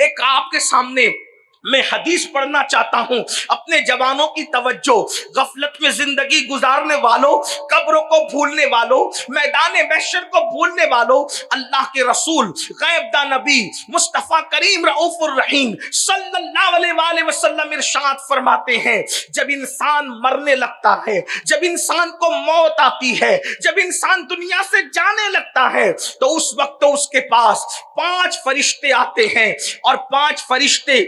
ایک آپ کے سامنے میں حدیث پڑھنا چاہتا ہوں. اپنے جوانوں کی توجہ، غفلت میں زندگی گزارنے والوں، قبروں کو بھولنے والوں، میدان محشر کو بھولنے والوں، اللہ کے رسول غیب دا نبی مصطفیٰ کریم رؤوف الرحیم صلی اللہ علیہ وآلہ وسلم ارشاد فرماتے ہیں جب انسان مرنے لگتا ہے، جب انسان کو موت آتی ہے، جب انسان دنیا سے جانے لگتا ہے تو اس وقت اس کے پاس 5 فرشتے آتے ہیں اور 5 فرشتے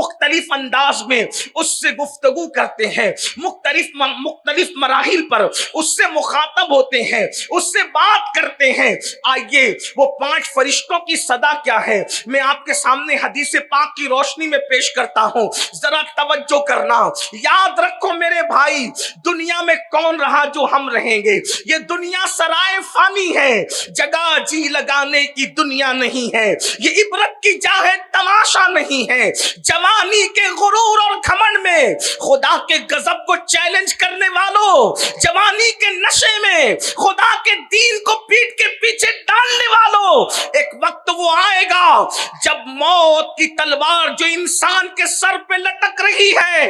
مختلف انداز میں اس سے گفتگو کرتے ہیں، مختلف مراحل پر اس سے مخاطب ہوتے ہیں، اس سے بات کرتے ہیں. آئیے وہ 5 فرشتوں کی صدا کیا ہے میں آپ کے سامنے حدیث پاک کی روشنی میں پیش کرتا ہوں. ذرا توجہ کرنا. یاد رکھو میرے بھائی، دنیا میں کون رہا جو ہم رہیں گے. یہ دنیا سرائے فانی ہے، جگہ جی لگانے کی دنیا نہیں ہے. یہ عبرت کی جا ہے، تماشا نہیں ہے. جوانی کے غرور اور گھمنڈ میں خدا کے غضب کو چیلنج کرنے والوں، جوانی کے نشے میں خدا کے دین کو پیٹ کے پیچھے ڈالنے والوں، ایک وقت وہ آئے گا جب موت کی تلوار جو انسان کے سر پہ لٹک رہی ہے،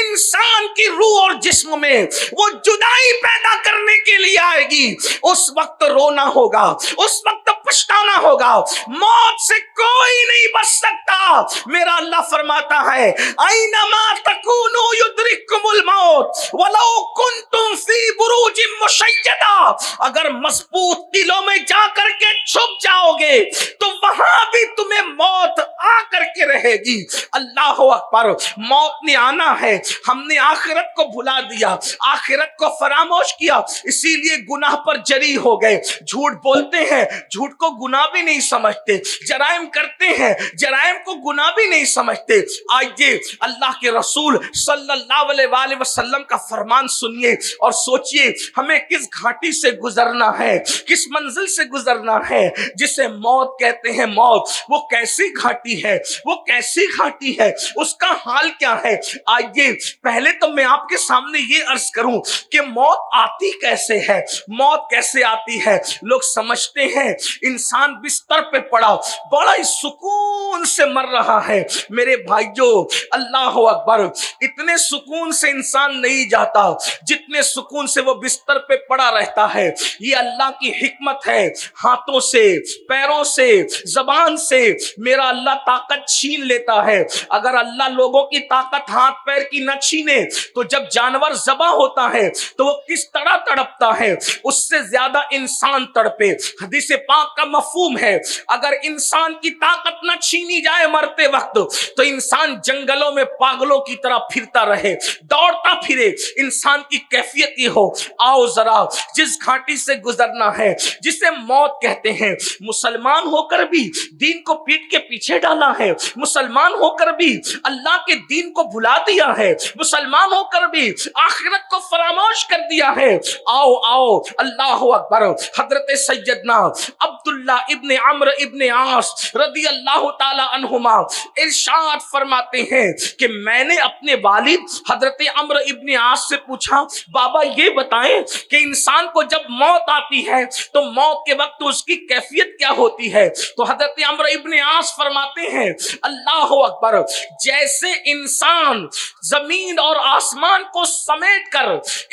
انسان کی روح اور جسم میں وہ جدائی پیدا کرنے کے لیے آئے گی. اس وقت رونا ہوگا، اس وقت پچھتانا ہوگا. موت سے کوئی نہیں بچ سکتا. میرا اللہ فرماتا ہے اینما تکونوا یدرککم الموت ولو کنتم فی بروج مشیدہ. اگر مضبوط قلعوں میں جا کر کے چھپ جاؤ گے تو وہاں بھی تمہیں موت آ کر کے رہے گی. اللہ اکبر. موت نے آنا ہے. ہم نے آخرت کو بھلا دیا، آخرت کو فراموش کیا، اسی لیے گناہ پر جری ہو گئے. جھوٹ بولتے ہیں، جھوٹ کو گناہ بھی نہیں سمجھتے. جرائم کرتے ہیں، جرائم کو گناہ بھی نہیں سمجھتے. آئیے اللہ کے رسول صلی اللہ علیہ وآلہ وسلم کا فرمان سنیے اور سوچئے ہمیں کس گھاٹی سے گزرنا ہے، کس منزل سے گزرنا ہے جسے موت کہتے ہیں. موت وہ کیسی گھاٹی ہے، وہ کیسی گھاٹی ہے، اس کا حال کیا ہے. آئیے پہلے تو میں آپ کے سامنے یہ عرض کروں کہ موت آتی کیسے ہے. موت کیسے آتی ہے؟ لوگ سمجھتے ہیں انسان بستر پہ پڑا بڑا ہی سکون سے مر رہا ہے. میرے بھائیو اللہ اکبر، اتنے سکون سے انسان نہیں جاتا جتنے سکون سے وہ بستر پہ پڑا رہتا ہے. یہ اللہ کی حکمت ہے. ہاتھوں سے، پیروں سے، زبان سے میرا اللہ طاقت چھین لیتا ہے. اگر اللہ لوگوں کی طاقت ہاتھ پیر کی نہ چھینے تو جب جانور ذبح ہوتا ہے تو وہ کس طرح تڑپتا ہے، اس سے زیادہ انسان تڑپے. حدیث پاک کا مفہوم ہے اگر انسان کی طاقت نہ چھینی جائے مرتے وقت تو انسان جنگلوں میں پاگلوں کی طرح پھرتا رہے، دوڑتا پھرے. انسان کی کیفیت یہ ہو. آؤ ذرا جس گھاٹی سے گزرنا ہے جسے موت کہتے ہیں، مسلمان ہو کر بھی دین کو پیٹ کے پیچھے ڈالا ہے، مسلمان ہو کر بھی اللہ کے دین کو بھلا دیا ہے، مسلمان ہو کر بھی آخرت کو فراموش کر دیا ہے. آؤ آؤ اللہ اکبر. حضرت سیدنا عبداللہ ابن عمرو ابن عاص رضی اللہ تعالی عنہما ارشاد فرماتے ہیں کہ میں نے اپنے والد حضرت عمرو ابن عاص سے پوچھا بابا یہ بتائیں کہ انسان کو جب موت آتی ہے تو موت کے وقت اس کی کیفیت کیا ہوتی ہے. تو حضرت عمرو ابن عاص فرماتے ہیں اللہ اکبر، جیسے انسان زمین اور آسمان کو سمیٹ کر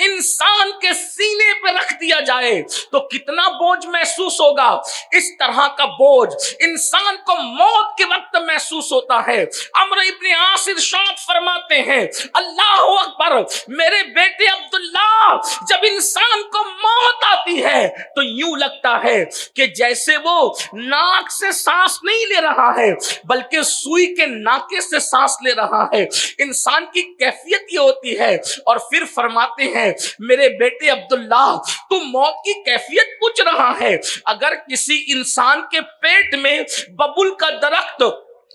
انسان کے سینے پہ رکھ دیا جائے تو کتنا بوجھ محسوس ہوگا، اس طرح کا بوجھ انسان کو موت کے وقت محسوس ہوتا ہے. عمرو ابن عاص ارشاد فرماتے ہیں اللہ اکبر، میرے بیٹے عبداللہ جب انسان کو موت آتی ہے تو یوں لگتا ہے کہ جیسے وہ ناک سے سانس نہیں لے رہا ہے بلکہ سوئی کے ناکے سے سانس لے رہا ہے. انسان کی کیفیت یہ ہوتی ہے. اور پھر فرماتے ہیں میرے بیٹے عبداللہ تو موت کی کیفیت پوچھ رہا ہے، اگر کسی انسان کے پیٹ میں ببول کا درخت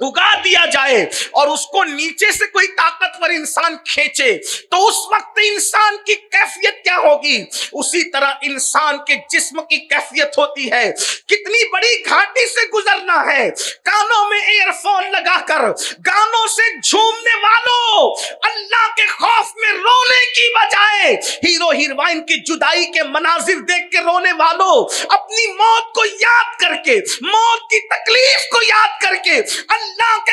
اگا دیا جائے اور اس کو نیچے سے کوئی طاقتور انسان کھینچے تو اس وقت انسان کی کیفیت کیا ہوگی. اسی طرح انسان کے جسم کی کیفیت ہوتی ہے. کتنی بڑی گھاٹی سے گزرنا ہے. کانوں میں ایئر فون لگا کر گانوں سے جھومنے والوں، اللہ کے خوف میں رونے کی بجائے ہیرو ہیروئن کی جدائی کے مناظر دیکھ کے رونے والوں، اپنی موت کو یاد کر کے، موت کی تکلیف کو یاد کر کے اللہ کے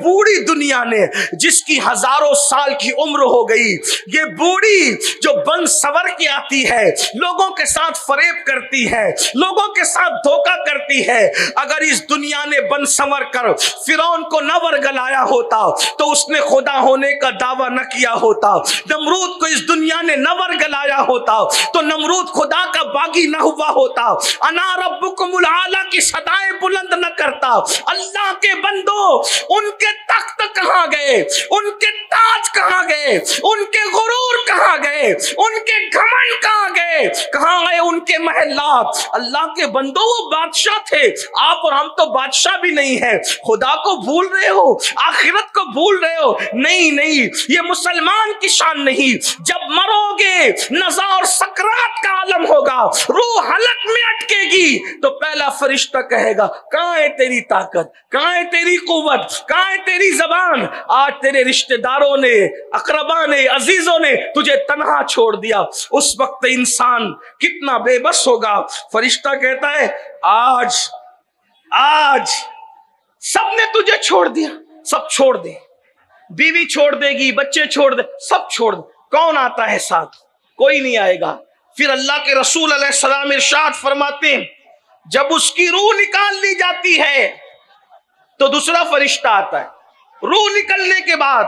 بوڑھی دنیا نے جس کی ہزاروں سال کی عمر ہو گئی، یہ بوڑھی جو بن سور کے آتی ہے، لوگوں کے ساتھ فریب کرتی ہے، لوگوں کے ساتھ دھوکہ کرتی ہے، اگر اس دنیا نے بن سور کر فرعون کو نہ ورگلایا ہوتا تو اس نے خدا ہونے کا دعویٰ نہ کیا ہوتا، نمرود کو اس دنیا نے نہ ورگلایا ہوتا تو نمرود خدا کا باغی نہ ہوا ہوتا، انا ربکم الاعلی کی صدائیں بلند نہ کرتا۔ اللہ کے بندو، ان کے تخت کہاں گئے، ان کے تاج کہاں گئے، ان کے غرور کہاں گئے، ان کے گھمنڈ کہاں گئے، کہاں گئے ان کے محلات؟ اللہ کے بندو، وہ بادشاہ تھے، آپ اور ہم تو بادشاہ بھی نہیں ہے۔ خدا کو بھول رہے ہو، آخرت کو بھول رہے ہو؟ نہیں نہیں، یہ مسلمان کی شان نہیں۔ جب مرو گے، نزا اور سکرات کا عالم ہوگا، روح حلق میں اٹکے گی تو پہلا فرشتہ کہے گا کہاں ہے تیری طاقت، کہاں ہے تیری قوت، کہاں ہے تیری زبان؟ آج تیرے رشتہ داروں نے، اقربا نے، عزیزوں نے تجھے تنہا چھوڑ دیا، اس وقت انسان کتنا بے بس ہوگا۔ فرشتہ کہتا ہے آج سب نے تجھے چھوڑ دیا، سب چھوڑ دے، بیوی چھوڑ دے گی، بچے چھوڑ دے، سب چھوڑ دے، کون آتا ہے ساتھ؟ کوئی نہیں آئے گا۔ پھر اللہ کے رسول علیہ السلام ارشاد فرماتے ہیں جب اس کی روح نکال لی جاتی ہے تو دوسرا فرشتہ آتا ہے، روح نکلنے کے بعد،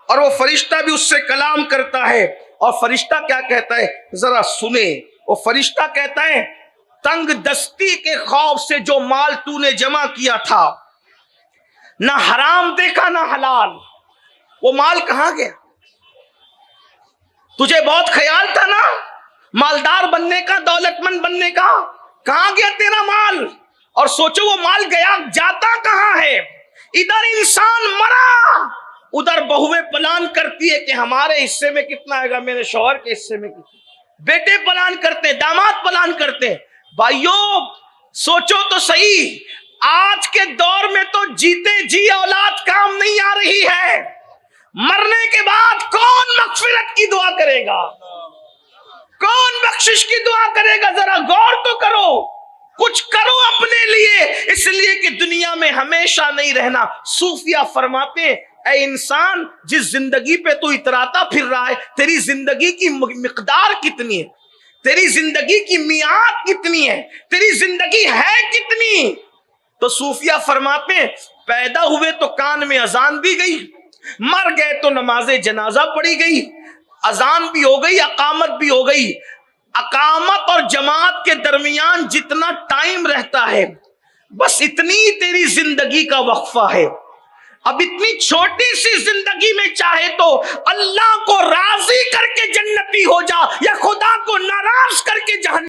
اور وہ فرشتہ بھی اس سے کلام کرتا ہے، اور فرشتہ کیا کہتا ہے ذرا سنیں۔ وہ فرشتہ کہتا ہے تنگ دستی کے خوف سے جو مال تو نے جمع کیا تھا، نہ حرام دیکھا نہ حلال، وہ مال کہاں گیا؟ تجھے بہت خیال تھا نا مالدار بننے کا، دولت مند بننے کا، کہاں گیا تیرا مال؟ اور سوچو وہ مال گیا جاتا کہاں ہے؟ ادھر انسان مرا، ادھر بہویں پلان کرتی ہے کہ ہمارے حصے میں کتنا آئے گا، میرے شوہر کے حصے میں کتنا، بیٹے پلان کرتے، داماد پلان کرتے۔ بھائیوں سوچو تو صحیح، آج کے دور میں تو جیتے جی اولاد کام نہیں آ رہی ہے، مرنے کے بعد کون مغفرت کی دعا کرے گا، کون بخشش کی دعا کرے گا؟ ذرا غور تو کرو، کچھ کرو اپنے لیے، اس لیے کہ دنیا میں ہمیشہ نہیں رہنا۔ صوفیہ فرماتے ہیں اے انسان، جس زندگی پہ تو اتراتا پھر رہا ہے، تیری زندگی کی مقدار کتنی ہے، تیری زندگی کی میعاد کتنی ہے، تیری زندگی ہے کتنی؟ تو صوفیہ فرماتے ہیں پیدا ہوئے تو کان میں اذان بھی گئی، مر گئے تو نماز جنازہ پڑھی گئی، اذان بھی ہو گئی، اقامت بھی ہو گئی، اقامت اور جماعت کے درمیان جتنا ٹائم رہتا ہے بس اتنی تیری زندگی کا وقفہ ہے۔ اب اتنی چھوٹی سی زندگی میں چاہے تو اللہ کو راضی کر کے جنتی ہو جا یا خدا کو ناراض کر کے جہنم